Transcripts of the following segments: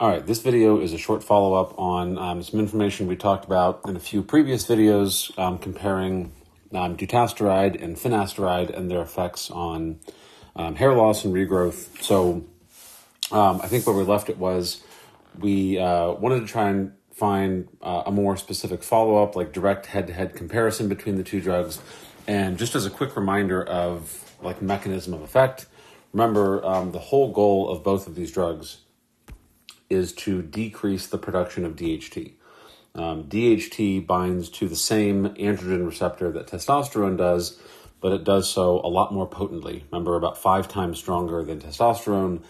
All right, this video is a short follow-up on some information we talked about in a few previous videos comparing dutasteride and finasteride and their effects on hair loss and regrowth. So I think where we left it was we wanted to try and find a more specific follow-up, like direct head-to-head comparison between the two drugs. And just as a quick reminder of like mechanism of effect, remember the whole goal of both of these drugs is to decrease the production of DHT. DHT binds to the same androgen receptor that testosterone does, but it does so a lot more potently. Remember, about 5 times stronger than testosterone.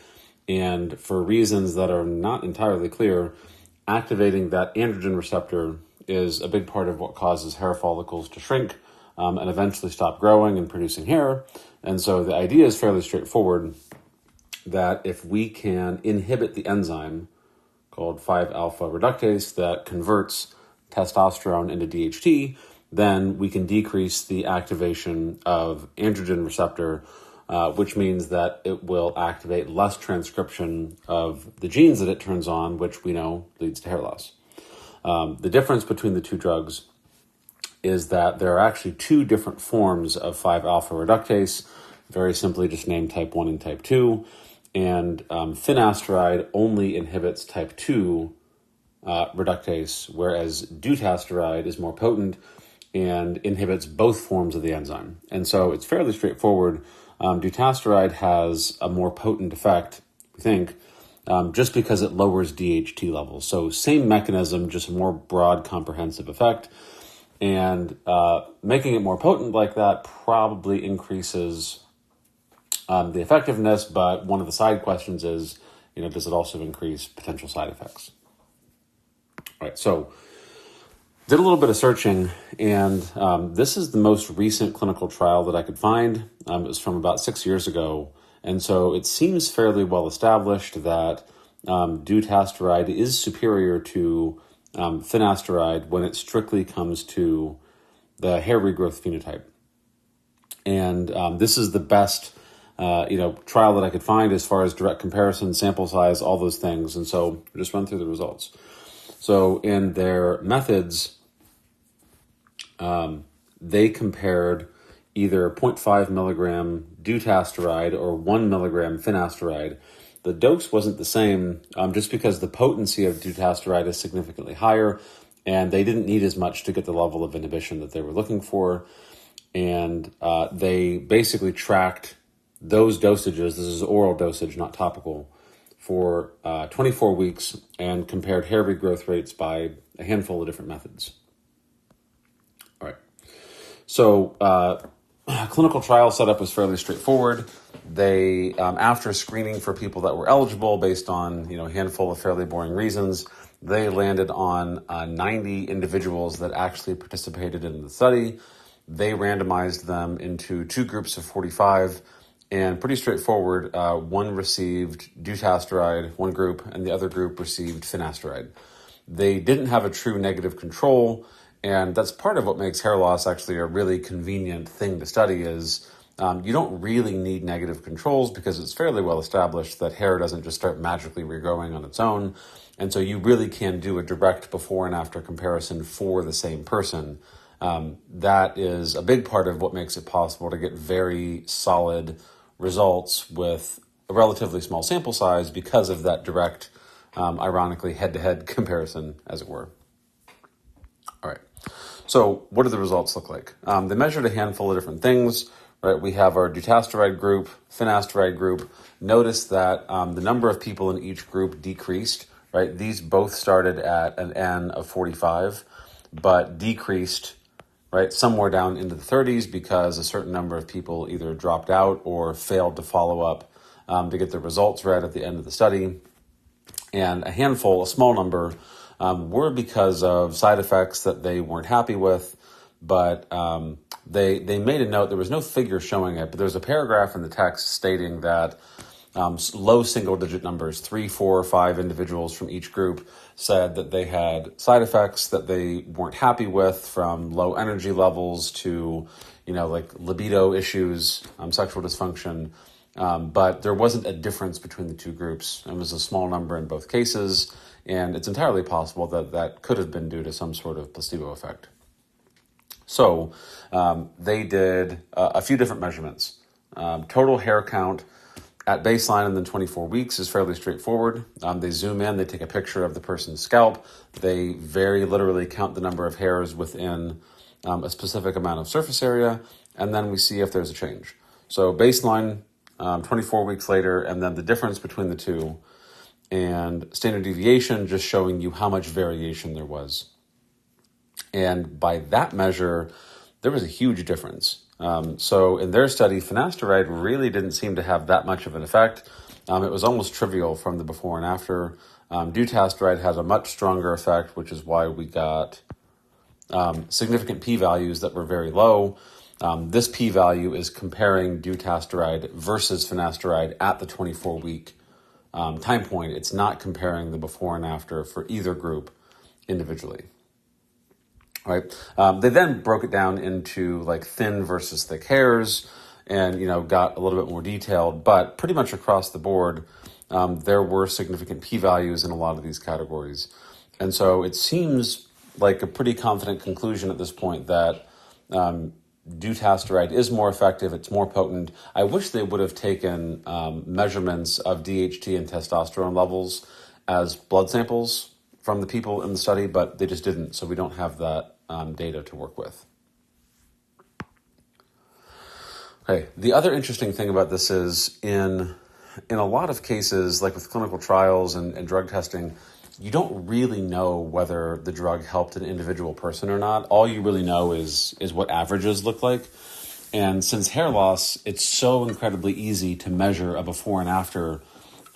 And for reasons that are not entirely clear, activating that androgen receptor is a big part of what causes hair follicles to shrink and eventually stop growing and producing hair. And so the idea is fairly straightforward, that if we can inhibit the enzyme called 5-alpha reductase that converts testosterone into DHT, then we can decrease the activation of androgen receptor, which means that it will activate less transcription of the genes that it turns on, which we know leads to hair loss. The difference between the two drugs is that there are actually 2 different forms of 5-alpha reductase, very simply just named type 1 and type 2. And finasteride only inhibits type 2 reductase, whereas dutasteride is more potent and inhibits both forms of the enzyme. And so it's fairly straightforward. Dutasteride has a more potent effect, we think, just because it lowers DHT levels. So same mechanism, just a more broad, comprehensive effect. And making it more potent like that probably increases the effectiveness, but one of the side questions is, does it also increase potential side effects? All right, so did a little bit of searching, and this is the most recent clinical trial that I could find. It was from about 6 years ago, and so it seems fairly well established that dutasteride is superior to finasteride when it strictly comes to the hair regrowth phenotype. And this is the best trial that I could find as far as direct comparison, sample size, all those things. And so we'll just run through the results. So in their methods, they compared either 0.5 milligram dutasteride or 1 milligram finasteride. The dose wasn't the same just because the potency of dutasteride is significantly higher, and they didn't need as much to get the level of inhibition that they were looking for. And they basically tracked those dosages, this is oral dosage, not topical, for 24 weeks and compared hair regrowth rates by a handful of different methods. All right. So clinical trial setup was fairly straightforward. They, after screening for people that were eligible based on a handful of fairly boring reasons, they landed on 90 individuals that actually participated in the study. They randomized them into 2 groups of 45. And pretty straightforward, one received dutasteride, one group, and the other group received finasteride. They didn't have a true negative control, and that's part of what makes hair loss actually a really convenient thing to study is you don't really need negative controls because it's fairly well established that hair doesn't just start magically regrowing on its own. And so you really can do a direct before and after comparison for the same person. That is a big part of what makes it possible to get very solid results with a relatively small sample size because of that direct, ironically, head-to-head comparison, as it were. All right. So what do the results look like? They measured a handful of different things, right? We have our dutasteride group, finasteride group. Notice that the number of people in each group decreased, right? These both started at an N of 45, but decreased right, somewhere down into the 30s because a certain number of people either dropped out or failed to follow up to get the results read at the end of the study. And a handful, a small number, were because of side effects that they weren't happy with, but they made a note. There was no figure showing it, but there's a paragraph in the text stating that low single-digit numbers, 3, 4, or 5 individuals from each group said that they had side effects that they weren't happy with, from low energy levels to, like libido issues, sexual dysfunction. but there wasn't a difference between the two groups. It was a small number in both cases, and it's entirely possible that that could have been due to some sort of placebo effect. So they did a few different measurements. Total hair count at baseline and then 24 weeks is fairly straightforward. They zoom in, they take a picture of the person's scalp. They very literally count the number of hairs within a specific amount of surface area, and then we see if there's a change. So baseline, 24 weeks later, and then the difference between the two, and standard deviation just showing you how much variation there was. And by that measure, there was a huge difference. So in their study, finasteride really didn't seem to have that much of an effect. It was almost trivial from the before and after. Dutasteride had a much stronger effect, which is why we got significant p-values that were very low. This p-value is comparing dutasteride versus finasteride at the 24-week time point. It's not comparing the before and after for either group individually. Right. They then broke it down into like thin versus thick hairs and, got a little bit more detailed, but pretty much across the board, there were significant p-values in a lot of these categories. And so it seems like a pretty confident conclusion at this point that dutasteride is more effective, it's more potent. I wish they would have taken measurements of DHT and testosterone levels as blood samples from the people in the study, but they just didn't, so we don't have that data to work with. Okay, the other interesting thing about this is in a lot of cases, like with clinical trials and drug testing, you don't really know whether the drug helped an individual person or not. All you really know is what averages look like. And since hair loss, it's so incredibly easy to measure a before and after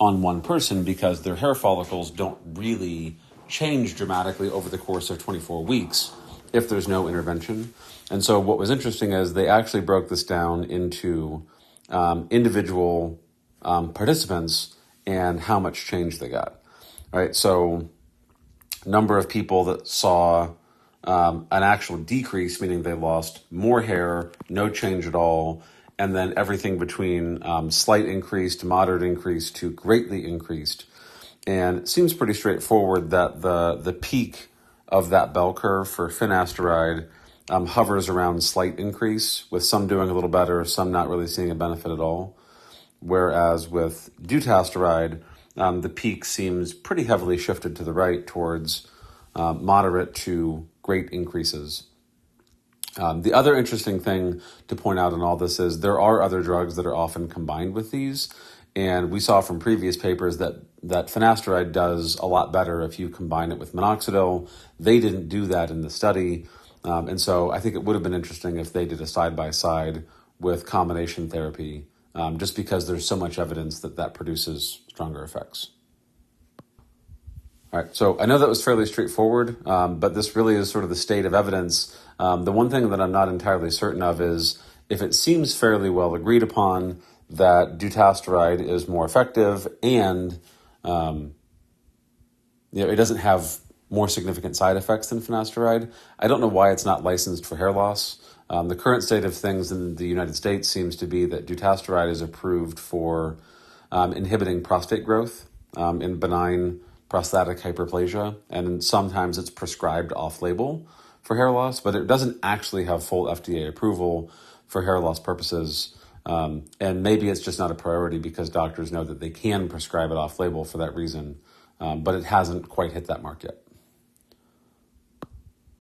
on one person because their hair follicles don't really change dramatically over the course of 24 weeks if there's no intervention. And so what was interesting is they actually broke this down into individual participants and how much change they got. All right, so number of people that saw an actual decrease, meaning they lost more hair, no change at all, and then everything between slight increase to moderate increase to greatly increased. And it seems pretty straightforward that the peak of that bell curve for finasteride hovers around slight increase, with some doing a little better, some not really seeing a benefit at all. Whereas with dutasteride, the peak seems pretty heavily shifted to the right towards moderate to great increases. The other interesting thing to point out in all this is there are other drugs that are often combined with these. And we saw from previous papers that finasteride does a lot better if you combine it with minoxidil. They didn't do that in the study. And so I think it would have been interesting if they did a side-by-side with combination therapy, just because there's so much evidence that produces stronger effects. All right, so I know that was fairly straightforward, but this really is sort of the state of evidence. The one thing that I'm not entirely certain of is if it seems fairly well agreed upon that dutasteride is more effective and it doesn't have more significant side effects than finasteride. I don't know why it's not licensed for hair loss. The current state of things in the United States seems to be that dutasteride is approved for inhibiting prostate growth in benign prostatic hyperplasia, and sometimes it's prescribed off-label for hair loss, but it doesn't actually have full FDA approval for hair loss purposes. And maybe it's just not a priority because doctors know that they can prescribe it off-label for that reason, but it hasn't quite hit that mark yet.